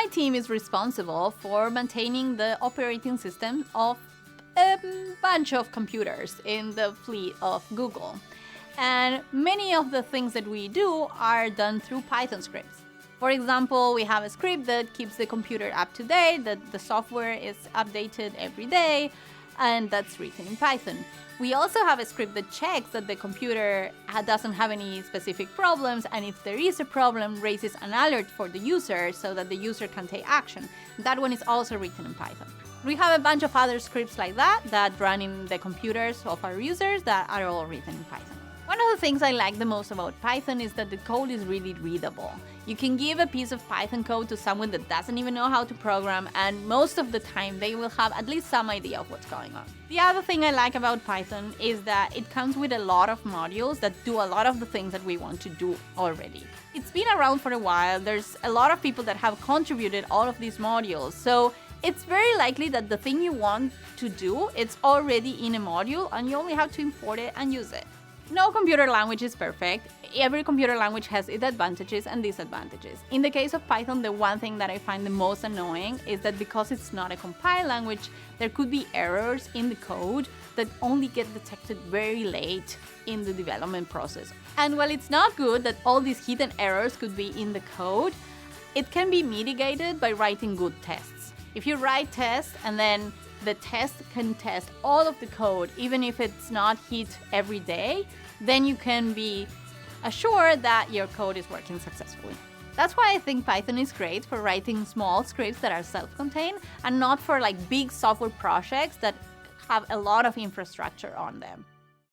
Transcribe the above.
my team is responsible for maintaining the operating system of a bunch of computers in the fleet of Google. And many of the things that we do are done through Python scripts. For example, we have a script that keeps the computer up to date, that the software is updated every day, and that's written in Python. We also have a script that checks that the computer doesn't have any specific problems, and if there is a problem, raises an alert for the user so that the user can take action. That one is also written in Python. We have a bunch of other scripts like that run in the computers of our users that are all written in Python. One of the things I like the most about Python is that the code is really readable. You can give a piece of Python code to someone that doesn't even know how to program, and most of the time they will have at least some idea of what's going on. The other thing I like about Python is that it comes with a lot of modules that do a lot of the things that we want to do already. It's been around for a while. There's a lot of people that have contributed all of these modules, so it's very likely that the thing you want to do, it's already in a module and you only have to import it and use it. No computer language is perfect. Every computer language has its advantages and disadvantages. In the case of Python, the one thing that I find the most annoying is that because it's not a compiled language, there could be errors in the code that only get detected very late in the development process. And while it's not good that all these hidden errors could be in the code, it can be mitigated by writing good tests. If you write tests and then the test can test all of the code, even if it's not hit every day, then you can be assured that your code is working successfully. That's why I think Python is great for writing small scripts that are self-contained and not for big software projects that have a lot of infrastructure on them.